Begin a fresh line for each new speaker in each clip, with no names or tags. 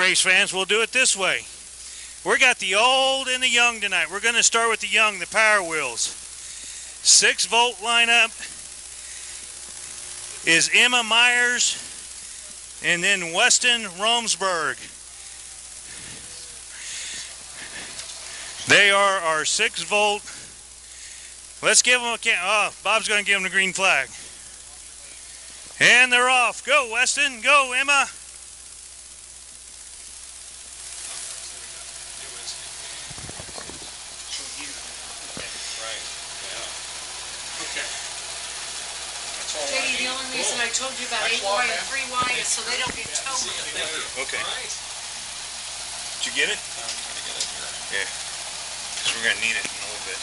race fans, we'll do it this way. We got the old and the young tonight. We're going to start with the young, the Power Wheels. 6-volt lineup is Emma Myers and then Weston Romsberg. They are our 6-volt. Let's give them a count. Oh, Bob's going to give them the green flag. And they're off. Go, Weston. Go, Emma.
Jay, the only reason I told you about 8Y and 3Y is so they don't get towed.
Okay. Did you get it? I'm trying to get it here. Yeah. Because we're going to need it in a little bit.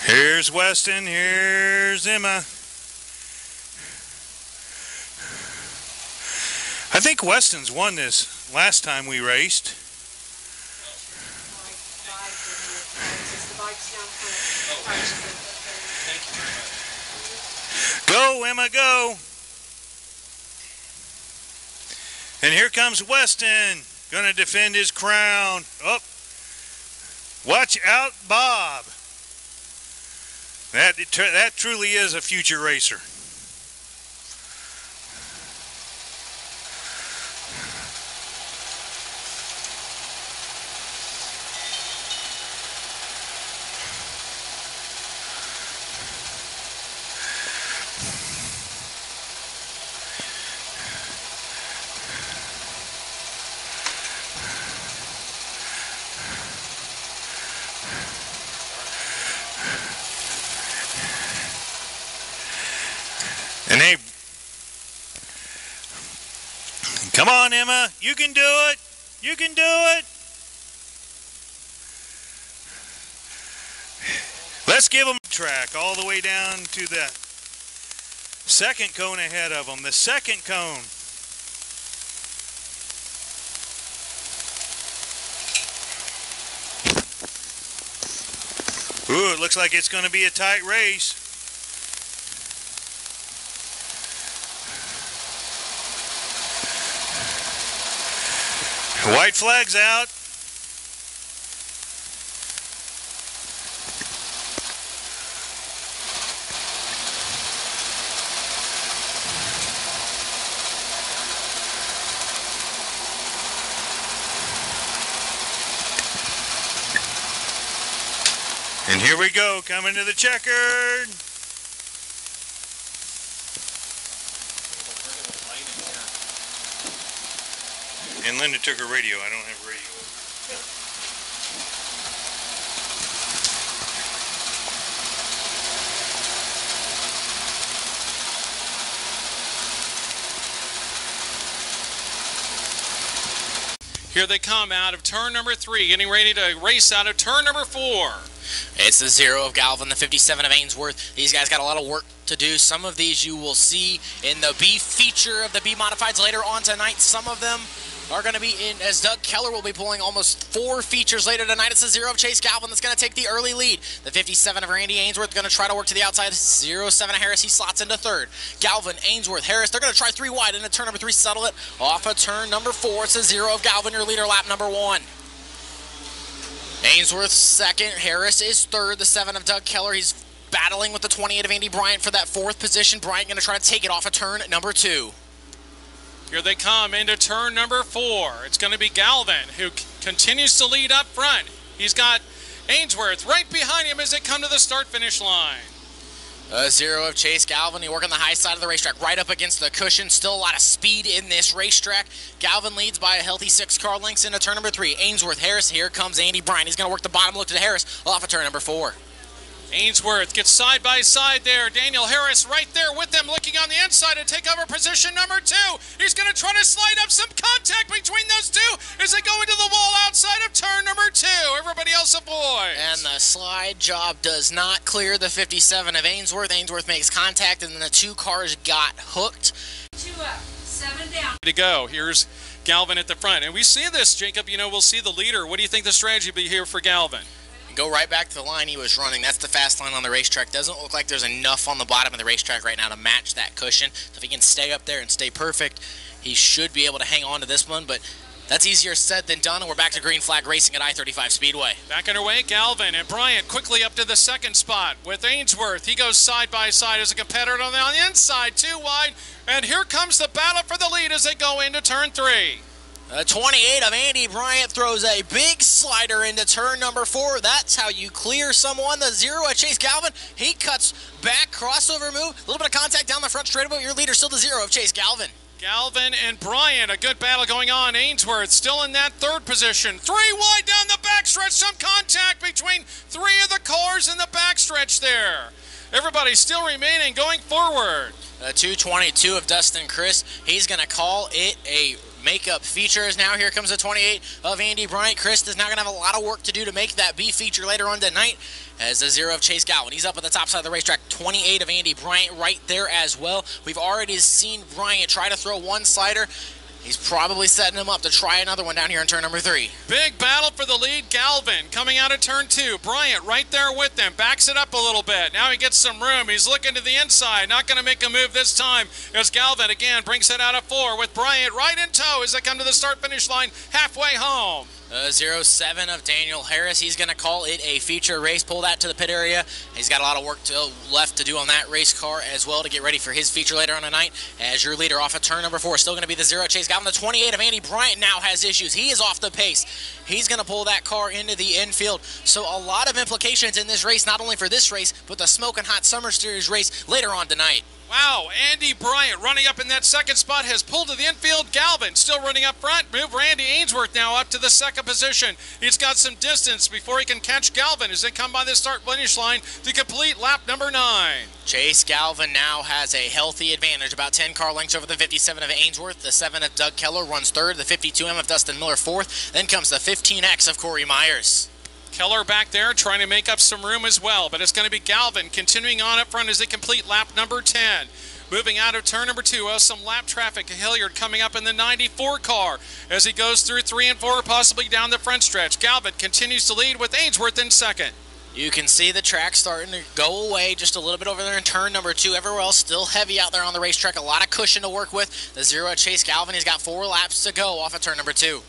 Here's Weston. Here's Emma. I think Weston's won this last time we raced. Go, Emma, go. And here comes Weston, going to defend his crown. Oh, watch out, Bob. That truly is a future racer. And they, come on, Emma, you can do it. You can do it. Let's give them a track all the way down to the second cone ahead of them. The second cone. Ooh, it looks like it's going to be a tight race. White flag's out. And here we go, coming to the checkered. And Linda took her radio. I don't have a radio.
Here they come out of turn number 3, getting ready to race out of turn number 4.
It's the 0 of Galvin, the 57 of Ainsworth. These guys got a lot of work to do. Some of these you will see in the B feature of the B Modifieds later on tonight. Some of them are going to be in, as Doug Keller will be pulling almost 4 features later tonight. It's the 0 of Chase Galvin that's going to take the early lead. The 57 of Randy Ainsworth going to try to work to the outside. 07 of Harris, he slots into 3rd. Galvin, Ainsworth, Harris, they're going to try 3 wide into turn number 3, settle it off of turn number 4. It's the 0 of Galvin, your leader, lap number 1. Ainsworth 2nd, Harris is 3rd. The 7 of Doug Keller, he's battling with the 28 of Andy Bryant for that 4th position. Bryant going to try to take it off of turn number 2.
Here they come into turn number 4. It's going to be Galvin, who continues to lead up front. He's got Ainsworth right behind him as they come to the start-finish line.
0 of Chase Galvin, he working the high side of the racetrack, right up against the cushion. Still a lot of speed in this racetrack. Galvin leads by a healthy 6 car lengths into turn number 3. Ainsworth, Harris, here comes Andy Bryan. He's going to work the bottom look to Harris off of turn number 4.
Ainsworth gets side by side there. Daniel Harris right there with them, looking on the inside to take over position number 2. He's going to try to slide up some contact between those two as they go into the wall outside of turn number 2. Everybody else avoids.
And the slide job does not clear the 57 of Ainsworth. Ainsworth makes contact, and then the 2 cars got hooked.
2 up, 7 down.
To go. Here's Galvin at the front. And we see this, Jacob, you know, we'll see the leader. What do you think the strategy will be here for Galvin?
Go right back to the line he was running. That's the fast line on the racetrack. Doesn't look like there's enough on the bottom of the racetrack right now to match that cushion. So if he can stay up there and stay perfect, he should be able to hang on to this one, but that's easier said than done, and we're back to green flag racing at I-35 Speedway.
Back underway, Galvin and Bryant quickly up to the second spot with Ainsworth. He goes side by side as a competitor on the inside, too wide, and here comes the battle for the lead as they go into turn 3.
28 of Andy Bryant throws a big slider into turn number 4. That's how you clear someone. The 0 of Chase Galvin. He cuts back, crossover move. A little bit of contact down the front straightaway. Your leader still the 0 of Chase Galvin.
Galvin and Bryant, a good battle going on. Ainsworth still in that third position. 3 wide down the backstretch. Some contact between 3 of the cars in the backstretch there. Everybody still remaining going forward.
222 of Dustin Chris. He's going to call it a makeup features. Now here comes the 28 of Andy Bryant. Chris is now going to have a lot of work to do to make that B feature later on tonight as the 0 of Chase Galvin. He's up at the top side of the racetrack. 28 of Andy Bryant right there as well. We've already seen Bryant try to throw one slider. He's probably setting him up to try another one down here in turn number 3.
Big battle for the lead. Galvin coming out of turn 2. Bryant right there with them. Backs it up a little bit. Now he gets some room. He's looking to the inside. Not going to make a move this time as Galvin again brings it out of 4 with Bryant right in tow as they come to the start-finish line halfway home.
07 of Daniel Harris. He's going to call it a feature race. Pull that to the pit area. He's got a lot of work left to do on that race car as well to get ready for his feature later on tonight. As your leader off of turn number 4, still going to be the 0 Chase Galvin. The 28 of Andy Bryant now has issues. He is off the pace. He's going to pull that car into the infield. So a lot of implications in this race, not only for this race, but the Smoking Hot Summer Series race later on tonight.
Wow, Andy Bryant running up in that second spot has pulled to the infield. Galvin still running up front. Move Randy Ainsworth now up to the second position. He's got some distance before he can catch Galvin as they come by the start-finish line to complete lap number 9.
Chase Galvin now has a healthy advantage, about 10 car lengths over the 57 of Ainsworth. The 7 of Doug Keller runs third. The 52M of Dustin Miller fourth. Then comes the 15X of Corey Myers.
Keller back there trying to make up some room as well, but it's going to be Galvin continuing on up front as they complete lap number 10. Moving out of turn number 2, some lap traffic. Hilliard coming up in the 94 car as he goes through 3 and 4, possibly down the front stretch. Galvin continues to lead with Ainsworth in second.
You can see the track starting to go away just a little bit over there in turn number 2. Everywhere else still heavy out there on the racetrack. A lot of cushion to work with. The 0 Chase Galvin, he's got 4 laps to go off of turn number 2.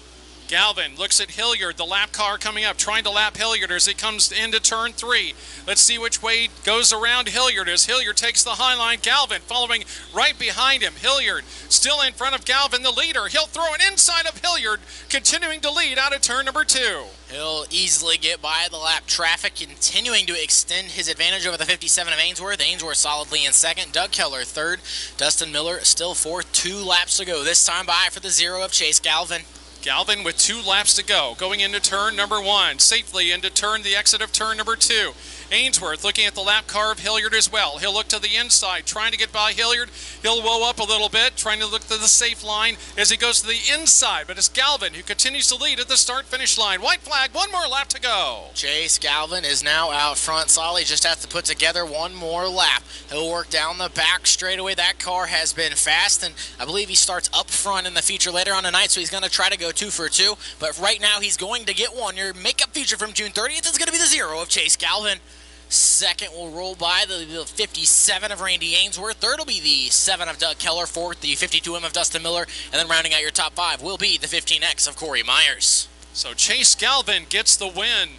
Galvin looks at Hilliard, the lap car coming up, trying to lap Hilliard as he comes into turn 3. Let's see which way goes around Hilliard as Hilliard takes the high line. Galvin following right behind him. Hilliard still in front of Galvin, the leader. He'll throw it inside of Hilliard, continuing to lead out of turn number 2.
He'll easily get by the lap traffic, continuing to extend his advantage over the 57 of Ainsworth. Ainsworth solidly in second. Doug Keller third. Dustin Miller still fourth. 2 laps to go. This time by for the 0 of Chase Galvin.
Galvin with 2 laps to go, going into turn number 1, safely into the exit of turn number 2. Ainsworth looking at the lap car of Hilliard as well. He'll look to the inside, trying to get by Hilliard. He'll woe up a little bit, trying to look to the safe line as he goes to the inside. But it's Galvin who continues to lead at the start-finish line. White flag, 1 more lap to go.
Chase Galvin is now out front. Solly just has to put together 1 more lap. He'll work down the back straightaway. That car has been fast, and I believe he starts up front in the feature later on tonight, so he's going to try to go 2 for 2. But right now, he's going to get 1. Your makeup feature from June 30th is going to be the 0 of Chase Galvin. Second will roll by the 57 of Randy Ainsworth. Third will be the 7 of Doug Keller. Fourth, the 52M of Dustin Miller. And then rounding out your top 5 will be the 15X of Corey Myers.
So Chase Galvin gets the win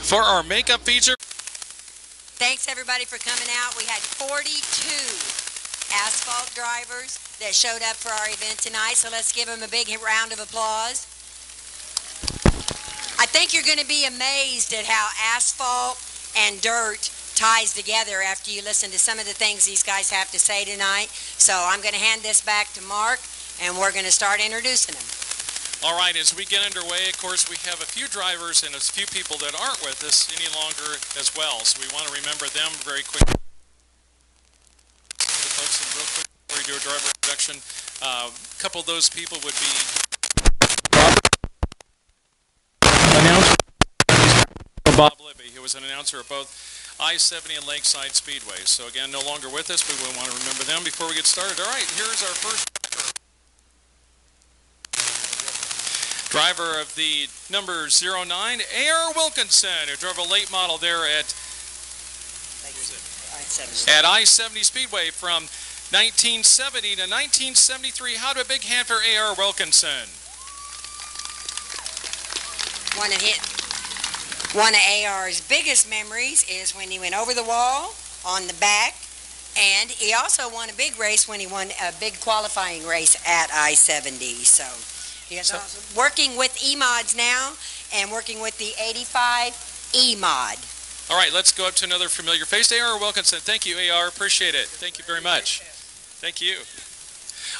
for our makeup feature.
Thanks everybody for coming out. We had 42 asphalt drivers that showed up for our event tonight. So let's give them a big round of applause. I think you're going to be amazed at how asphalt and dirt ties together after you listen to some of the things these guys have to say tonight. So I'm going to hand this back to Mark, and we're going to start introducing them.
All right, as we get underway, of course, we have a few drivers and a few people that aren't with us any longer as well. So we want to remember them very quickly. The folks, and real quick before we do a driver introduction, a couple of those people would be Bob Libby, who was an announcer at both I-70 and Lakeside Speedway. So again, no longer with us, but we want to remember them before we get started. All right, here's our first driver of the number 09, A.R. Wilkinson, who drove a late model there at I-70 Speedway from 1970 to 1973. How about a big hand for A.R. Wilkinson?
One of AR's biggest memories is when he went over the wall on the back, and he also won a big race when he won a big qualifying race at I-70. So he is also working with E-Mods now and working with the 85 E-Mod.
All right, let's go up to another familiar face. A.R. Wilkinson. Thank you, A.R. Appreciate it. Thank you very much. Thank you.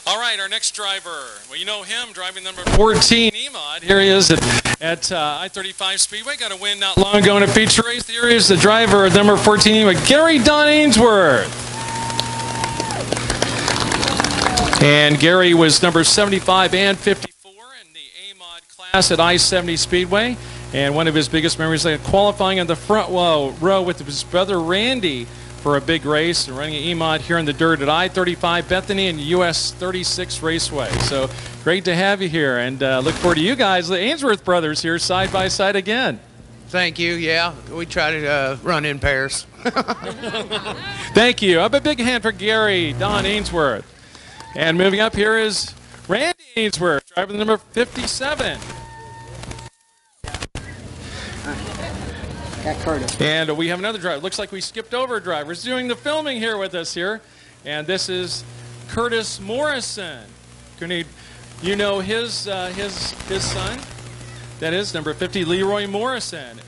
All right, our next driver. Well, you know him, driving number 14 E-Mod. Here he is at I-35 Speedway. Got a win not long ago in a feature race. Here is the driver of number 14 E-Mod, Gary Don Ainsworth. And Gary was number 75 and 54 in the A-Mod class at I-70 Speedway. And one of his biggest memories, like qualifying on the front row with his brother Randy for a big race and running an E-Mod here in the dirt at I-35 Bethany and US 36 Raceway. So great to have you here, and look forward to you guys, the Ainsworth brothers, here side by side again.
Thank you. Yeah, we try to run in pairs.
Thank you. Up a big hand for Gary Don Ainsworth. And moving up here is Randy Ainsworth, driver number 57. And we have another driver. Looks like we skipped over a driver. He's doing the filming here with us here. And this is Curtis Morrison. You know his son. That is number 50, Leroy Morrison.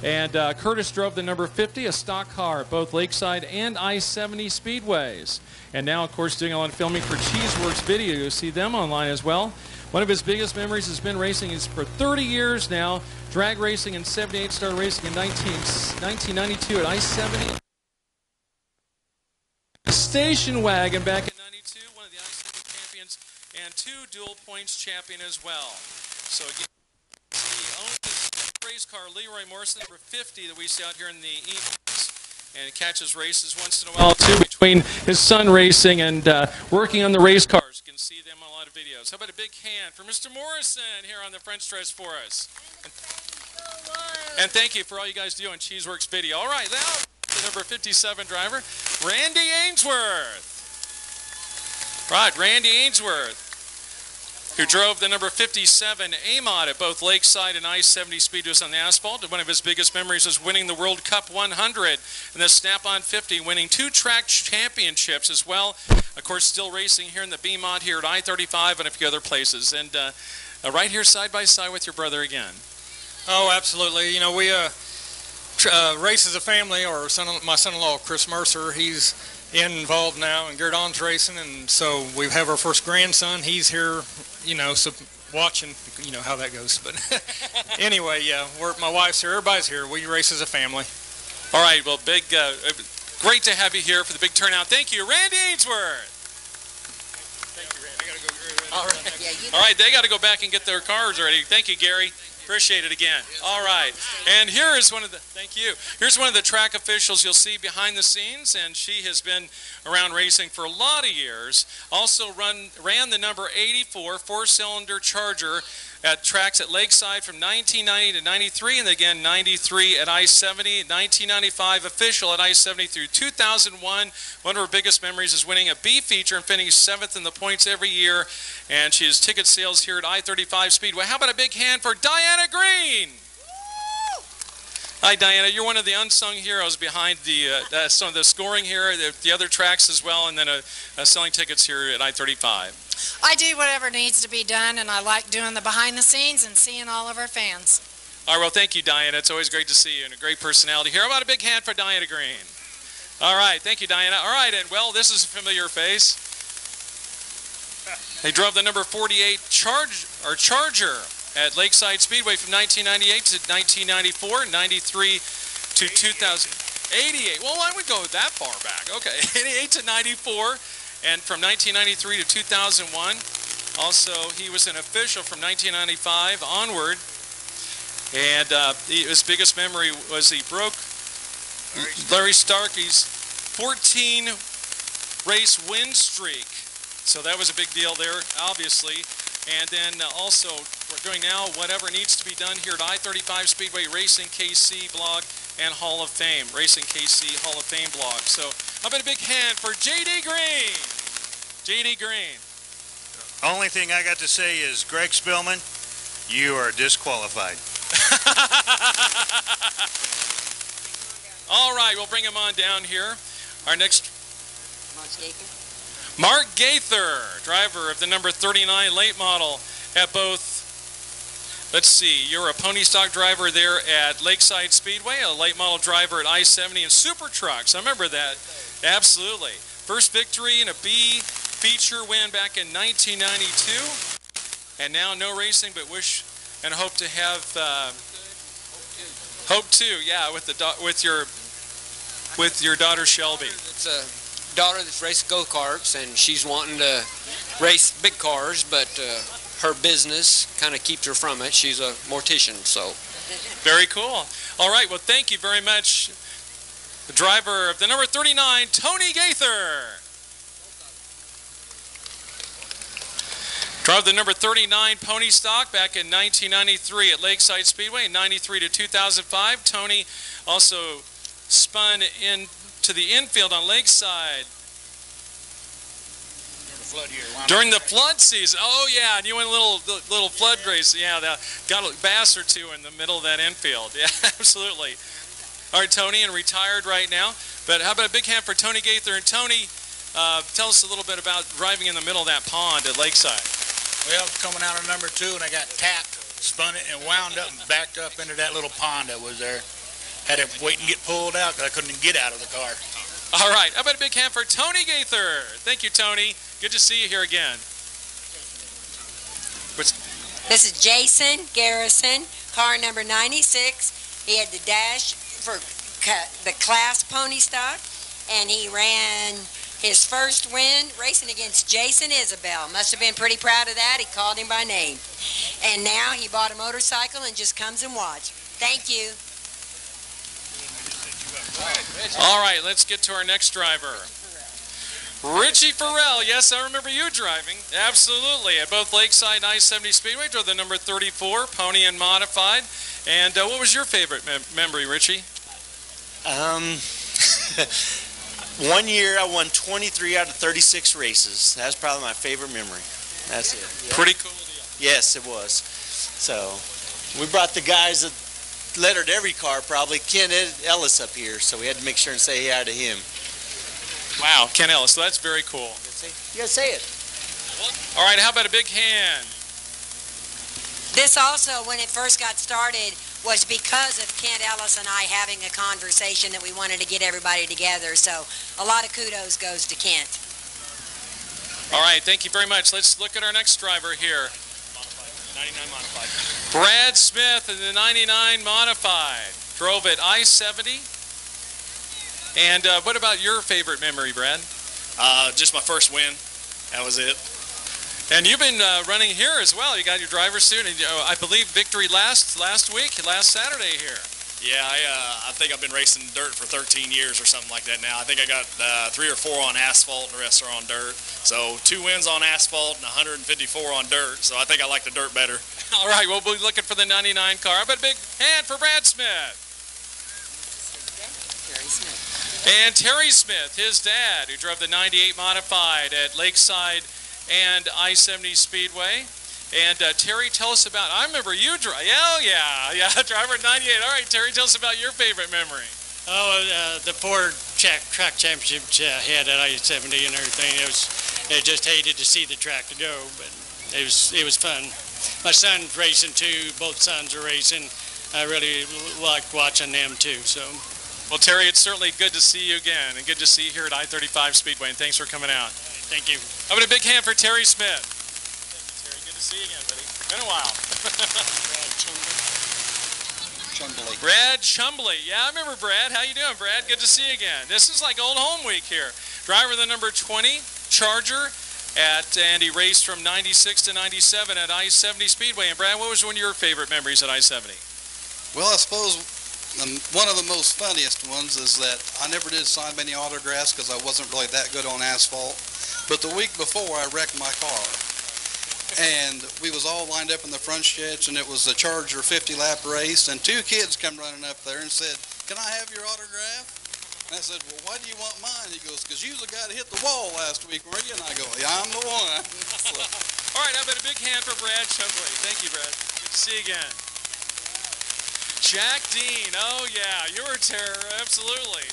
And Curtis drove the number 50, a stock car, both Lakeside and I-70 Speedways. And now, of course, doing a lot of filming for Cheeseworks Video. You'll see them online as well. One of his biggest memories has been racing. He's for 30 years now, drag racing in 78, started racing in 1992 at I-70. Station wagon back in 92, one of the I-70 champions, and 2 dual points champion as well. So again, he owns this race car, Leroy Morrison, number 50 that we see out here in the evenings. And he catches races once in a while, too, between his son racing and working on the race cars. You can see them on a lot of videos. How about a big hand for Mr. Morrison here on the front stretch for us? And thank you for all you guys do on Cheeseworks Video. All right, now the number 57 driver, Randy Ainsworth. Right, Randy Ainsworth, who drove the number 57 A-Mod at both Lakeside and I-70 Speedways on the asphalt. One of his biggest memories is winning the World Cup 100 and the Snap-on 50, winning 2 track championships as well. Of course, still racing here in the B-Mod here at I-35 and a few other places. And right here side by side with your brother again.
Oh, absolutely. You know, we race as a family. Or my son-in-law, Chris Mercer, he's involved now in Gerdon's racing, and so we have our first grandson. He's here, you know, so watching, you know how that goes. But anyway, yeah, my wife's here, everybody's here. We race as a family.
All right, well, great to have you here for the big turnout. Thank you, Randy Ainsworth.
Thank you, Randy. I gotta go.
All right. All right, they got to go back and get their cars ready. Thank you, Gary. Appreciate it again. All right, and here is one of the, thank you. Here's one of the track officials you'll see behind the scenes, and she has been around racing for a lot of years. Also ran the number 84 4-cylinder Charger at tracks at Lakeside from 1990 to 93, and again 93 at I-70, 1995 official at I-70 through 2001. One of her biggest memories is winning a B feature and finishing 7th in the points every year, and she has ticket sales here at I-35 Speedway. How about a big hand for Diana Green? Hi, Diana. You're one of the unsung heroes behind some of the scoring here, the other tracks as well, and then selling tickets here at I-35.
I do whatever needs to be done, and I like doing the behind the scenes and seeing all of our fans.
All right, well, thank you, Diana. It's always great to see you and a great personality here. How about a big hand for Diana Green? All right, thank you, Diana. All right, and well, this is a familiar face. They drove the number 48 Charger at Lakeside Speedway from 1998 to 1994, 93 to 2088. Well, I would go that far back. Okay, 88 to 94. And from 1993 to 2001, also he was an official from 1995 onward. And his biggest memory was he broke Larry Starkey's 14 race win streak. So that was a big deal there, obviously. And then also We're doing now whatever needs to be done here at I-35 Speedway Racing KC blog and Hall of Fame. Racing KC Hall of Fame blog. So how about a big hand for J.D. Green? J.D. Green.
Only thing I got to say is, Greg Spillman, you are disqualified.
All right, we'll bring him on down here. Our next... Mark Gaither, driver of the number 39 late model at both, let's see, you're a pony stock driver there at Lakeside Speedway, a late model driver at I-70 and Super Trucks. I remember that. Absolutely. First victory in a B feature win back in 1992. And now no racing, but wish and hope to have, hope to, yeah, with your daughter Shelby.
It's a daughter that's racing go-karts, and she's wanting to race big cars, but her business kind of keeps her from it. She's a mortician, so.
Very cool. All right, well, thank you very much, the driver of the number 39, Tony Gaither. Drove the number 39 pony stock back in 1993 at Lakeside Speedway, in 93 to 2005. Tony also spun into the infield on Lakeside during the flood season. Oh yeah, and you went a little flood race. Yeah, got a bass or two in the middle of that infield. Yeah, absolutely. All right, Tony, and retired right now. But how about a big hand for Tony Gaither? And Tony, tell us a little bit about driving in the middle of that pond at Lakeside.
Well, coming out of number 2, and I got tapped, spun it, and wound up and backed up into that little pond that was there. Had to wait and get pulled out because I couldn't even get out of the car.
All right, how about a big hand for Tony Gaither? Thank you, Tony. Good to see you here again.
This is Jason Garrison, car number 96. He had the dash for the class pony stock, and he ran his first win racing against Jason Isabel. Must have been pretty proud of that. He called him by name. And now he bought a motorcycle and just comes and watch. Thank you.
All right, let's get to our next driver. Richie Farrell. Yes, I remember you driving. Absolutely. At both Lakeside and I-70 Speedway, drove the number 34, pony and modified. And what was your favorite memory, Richie?
One year I won 23 out of 36 races. That's probably my favorite memory. That's it. Yeah.
Pretty cool deal.
Yes, it was. So we brought the guys that lettered every car, probably Ken Ellis up here, so we had to make sure and say hi to him.
Wow, Ken Ellis. So that's very cool.
You gotta say it.
All right, how about a big hand?
This also, when it first got started, was because of Kent Ellis and I having a conversation that we wanted to get everybody together. So a lot of kudos goes to Kent.
All right, thank you very much. Let's look at our next driver here. 99 modified. Brad Smith in the 99 modified. Drove at I-70. And what about your favorite memory, Brad?
Just my first win. That was it.
And you've been running here as well. You got your driver's suit, and I believe victory last Saturday here.
Yeah, I think I've been racing dirt for 13 years or something like that now. I think I got 3 or 4 on asphalt, and the rest are on dirt. So 2 wins on asphalt and 154 on dirt. So I think I like the dirt better.
All right, we'll be looking for the 99 car. How about a big hand for Brad Smith? And Terry Smith, his dad, who drove the 98 modified at Lakeside and I-70 Speedway. And Terry, tell us about, I remember you drive, yeah, driver 98. All right, Terry, tell us about your favorite memory.
Oh, the Ford track championships had at I-70 and everything. It just hated to see the track to go, but it was fun. My son's racing too. Both sons are racing. I really liked watching them too. So.
Well, Terry, it's certainly good to see you again, and good to see you here at I-35 Speedway, and thanks for coming out.
Thank you.
How about a big hand for Terry Smith? Thank you, Terry. Good to see you again, buddy. Been a while. Brad Chumbley. Yeah, I remember Brad. How you doing, Brad? Good to see you again. This is like old home week here. Driver of the number 20 Charger and he raced from 96 to 97 at I-70 Speedway. And Brad, what was one of your favorite memories at I-70?
Well, I suppose one of the most funniest ones is that I never did sign many autographs because I wasn't really that good on asphalt. But the week before, I wrecked my car. And we was all lined up in the front stretch, and it was a Charger 50-lap race, and two kids come running up there and said, "Can I have your autograph?" And I said, "Well, why do you want mine?" He goes, "Because you was the guy that hit the wall last week, weren't you?" And I go, "Yeah, I'm the one." So,
All right, how about a big hand for Brad Shogley? Thank you, Brad. Good to see you again. Jack Dean, oh yeah, you're a terror, absolutely.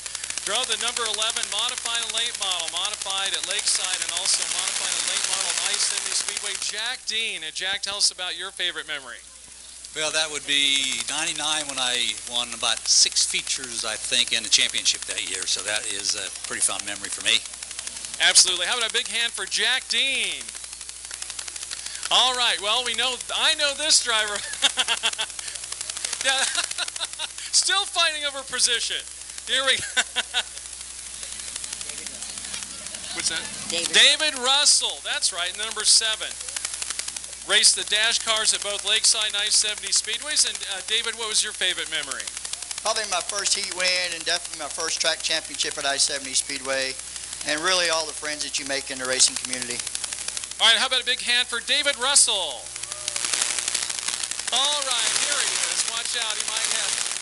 Drove the number 11 modified and late model, modified at Lakeside, and also modified and late model at I-70 Speedway. Jack Dean, and Jack, tell us about your favorite memory.
Well, that would be 99 when I won about 6 features, I think, in the championship that year. So that is a pretty fond memory for me.
Absolutely. How about a big hand for Jack Dean? All right. Well, I know this driver. Yeah. Still fighting over position. Here we go. What's that? David Russell. That's right, number 7. Raced the dash cars at both Lakeside and I-70 Speedways. And David, what was your favorite memory?
Probably my first heat win and definitely my first track championship at I-70 Speedway. And really all the friends that you make in the racing community.
All right, how about a big hand for David Russell? All right, here he is. Watch out, he might have...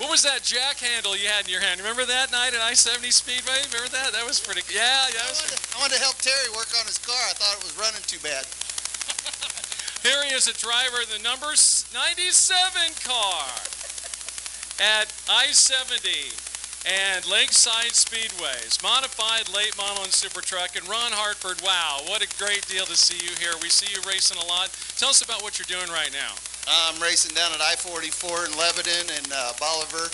What was that jack handle you had in your hand? Remember that night at I-70 Speedway? Remember that? That was pretty... Yeah, that was...
I wanted to help Terry work on his car. I thought it was running too bad.
Here he is, a driver of the number 97 car at I-70 and Lakeside Speedways. Modified, late model, and super truck. And Ron Hartford, wow, what a great deal to see you here. We see you racing a lot. Tell us about what you're doing right now.
I'm racing down at I-44 in Lebanon and Bolivar.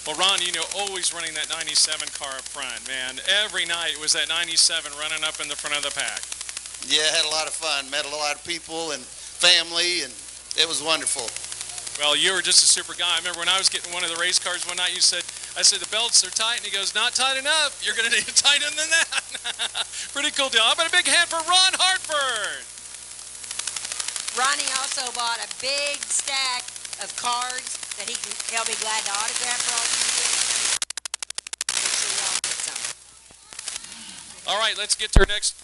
Well, Ron, always running that 97 car up front, man. Every night was that 97 running up in the front of the pack.
Yeah, had a lot of fun. Met a lot of people and family, and it was wonderful.
Well, you were just a super guy. I remember when I was getting one of the race cars one night, I said, the belts are tight, and he goes, not tight enough. You're going to need it tighter than that. Pretty cool deal. How about a big hand for Ron Hartford?
Ronnie also bought a big stack of cards that he'll be glad to autograph for all you kids.
All right, let's get to our next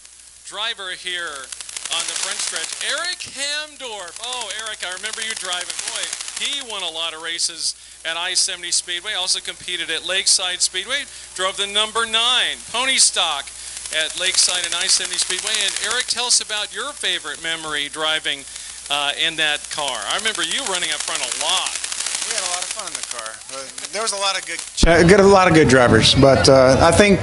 driver here on the front stretch. Eric Hamdorf. Oh, Eric, I remember you driving. Boy, he won a lot of races at I-70 Speedway. Also competed at Lakeside Speedway. Drove the number 9 pony stock at Lakeside and I-70 Speedway. And Eric, tell us about your favorite memory driving in that car. I remember you running up front a lot.
We had a lot of fun in the car. There was a lot of good drivers, but I think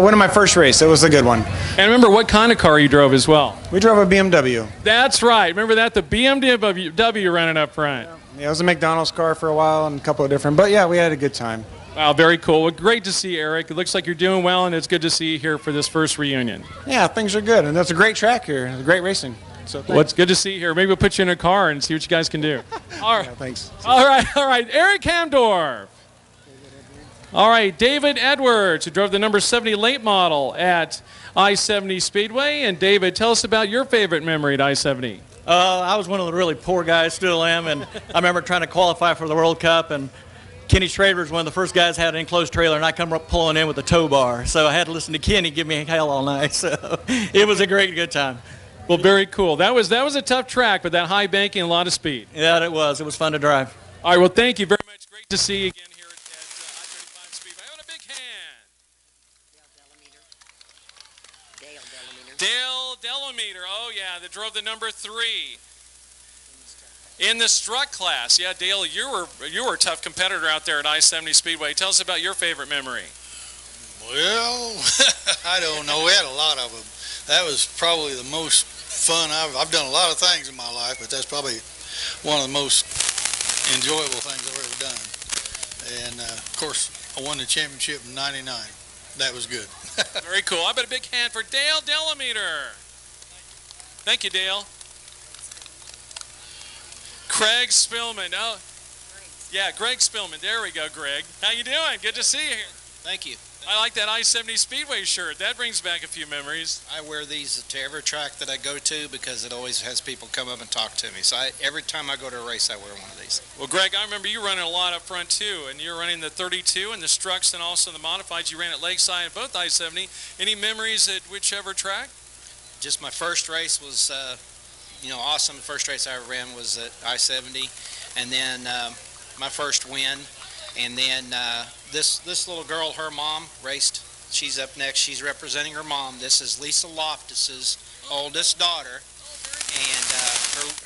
winning my first race, it was a good one.
And remember what kind of car you drove as well?
We drove a BMW.
That's right. Remember that? The BMW running up front.
Yeah, it was a McDonald's car for a while and a couple of different, but yeah, we had a good time.
Wow, very cool. Well, great to see you, Eric. It looks like you're doing well, and it's good to see you here for this first reunion.
Yeah, things are good, and that's a great track here. It's great racing. So
well, it's good to see you here. Maybe we'll put you in a car and see what you guys can do. All right.
Yeah, thanks.
All right. Eric Hamdorf. All right, David Edwards, who drove the number 70 late model at I-70 Speedway. And David, tell us about your favorite memory at I-70.
I was one of the really poor guys, still am, and I remember trying to qualify for the World Cup, and Kenny Schrader was one of the first guys that had an enclosed trailer, and I come up pulling in with a tow bar. So I had to listen to Kenny give me hell all night. So it was a good time.
Well, very cool. That was a tough track, but that high banking and a lot of speed.
Yeah, it was. It was fun to drive.
All right, well, thank you very much. Great to see you again here at I-35 Speedway. On a big hand. Dale Delameter. Oh, yeah, that drove the number 3 in the struck class. Yeah, Dale, you were a tough competitor out there at I-70 Speedway. Tell us about your favorite memory.
Well, I don't know. We had a lot of them. That was probably the most fun. I've done a lot of things in my life, but that's probably one of the most enjoyable things I've ever done. And, of course, I won the championship in '99. That was good.
Very cool. I bet a big hand for Dale Delameter. Thank you, Dale. Craig Spillman. Oh, yeah, Greg Spillman. There we go, Greg. How you doing? Good to see you here.
Thank you.
I like that I-70 Speedway shirt. That brings back a few memories.
I wear these to every track that I go to because it always has people come up and talk to me. So every time I go to a race, I wear one of these.
Well, Greg, I remember you running a lot up front, too. And you're running the 32 and the Strucks and also the Modifieds. You ran at Lakeside and both I-70. Any memories at whichever track?
just my first race was, awesome. The first race I ever ran was at I-70, and then my first win. And then this little girl, her mom, raced. She's up next. She's representing her mom. This is Lisa Loftus's oldest daughter, and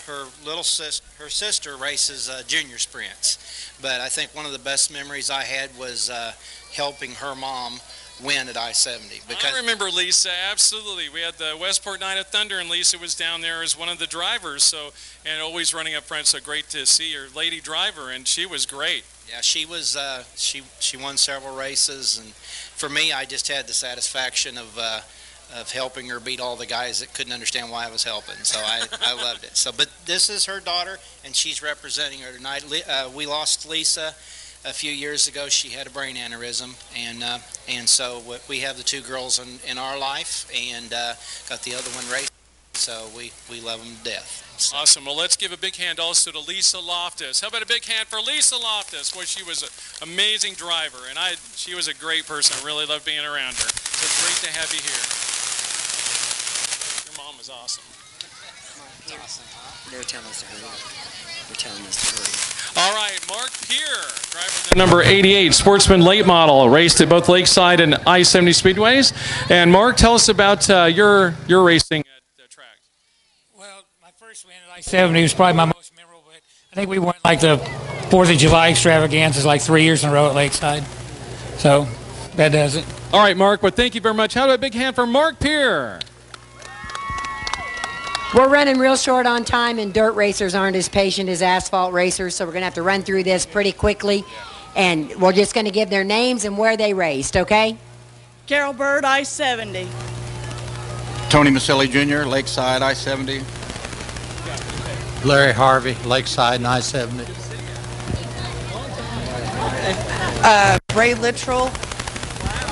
her sister races junior sprints. But I think one of the best memories I had was helping her mom win at I-70.
I remember Lisa, absolutely. We had the Westport Night of Thunder, and Lisa was down there as one of the drivers, and always running up front. So great to see her lady driver, and she was great.
Yeah, she was. She won several races, and for me, I just had the satisfaction of helping her beat all the guys that couldn't understand why I was helping. So I loved it. So, but this is her daughter, and she's representing her tonight. We lost Lisa a few years ago. She had a brain aneurysm, and so we have the two girls in our life, and got the other one racing. So we love them to death.
Awesome. Well, let's give a big hand also to Lisa Loftus. How about a big hand for Lisa Loftus? Boy, she was an amazing driver, and she was a great person. I really loved being around her. So it's great to have you here. Your mom was awesome.
Awesome. They're telling us to hurry. They're telling us to hurry.
All right, Mark Peer, driver number 88, Sportsman Late Model, raced at both Lakeside and I-70 Speedways. And Mark, tell us about your racing at the track.
Well, my first win at I-70 was probably my most memorable. But I think we won like the 4th of July extravaganzas like 3 years in a row at Lakeside. So that does it.
All right, Mark, well, thank you very much. How about a big hand for Mark Peer?
We're running real short on time, and dirt racers aren't as patient as asphalt racers, so we're going to have to run through this pretty quickly. And we're just going to give their names and where they raced, okay?
Carol Bird, I-70.
Tony Maselli Jr., Lakeside, I-70.
Larry Harvey, Lakeside and I-70.
Ray Littrell,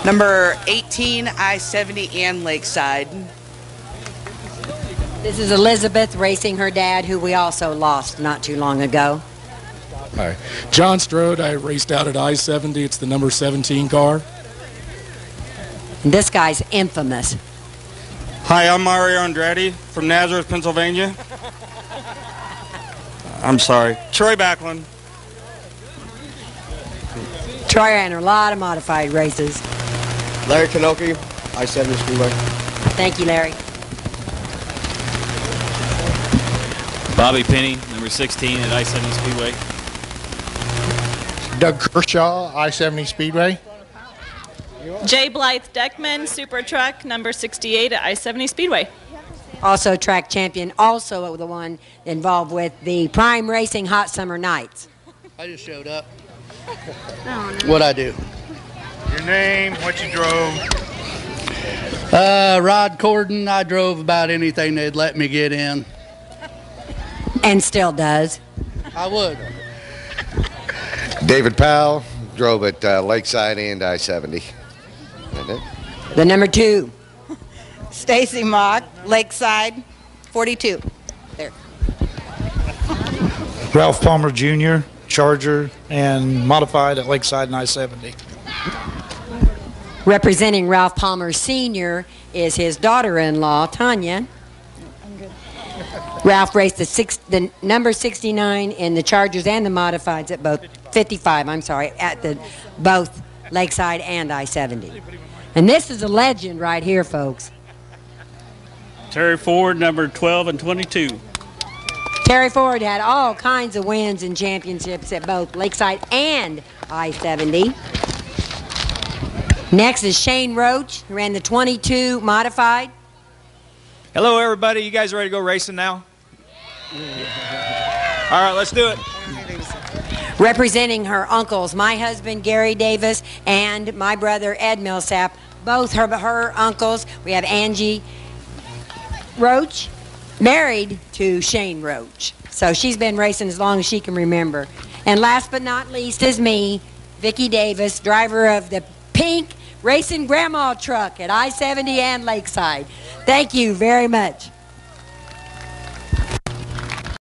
number 18, I-70 and Lakeside.
This is Elizabeth racing her dad, who we also lost not too long ago.
Hi. John Strode, I raced out at I-70. It's the number 17 car.
And this guy's infamous.
Hi, I'm Mario Andretti from Nazareth, Pennsylvania. I'm sorry. Troy Backlund.
Troy ran a lot of modified races.
Larry Kanoki, I-70 Speedway.
Thank you, Larry.
Bobby Penny, number 16 at I-70 Speedway.
Doug Kershaw, I-70 Speedway.
Jay Blythe Deckman, Super Truck, number 68 at I-70 Speedway.
Also track champion, also the one involved with the Prime Racing Hot Summer Nights.
I just showed up.
Oh, no.
What'd I do?
Your name, what you drove?
Rod Corden, I drove about anything they'd let me get in.
And still does.
I would.
David Powell, drove at Lakeside and I-70. And it?
The number 2.
Stacy Mock, Lakeside, 42. There.
Ralph Palmer Jr., Charger, and modified at Lakeside and I-70.
Representing Ralph Palmer Sr. is his daughter-in-law, Tanya. Ralph raced the number 69 in the Chargers and the modifieds at both 55. I'm sorry, at both Lakeside and I-70. And this is a legend right here, folks.
Terry Ford, number 12 and 22.
Terry Ford had all kinds of wins and championships at both Lakeside and I-70. Next is Shane Roach, who ran the 22 modified.
Hello, everybody. You guys ready to go racing now? All right, let's do it.
Representing her uncles, my husband, Gary Davis, and my brother, Ed Millsap, both her uncles. We have Angie Roach, married to Shane Roach. So she's been racing as long as she can remember. And last but not least is me, Vicki Davis, driver of the pink racing grandma truck at I-70 and Lakeside. Thank you very much.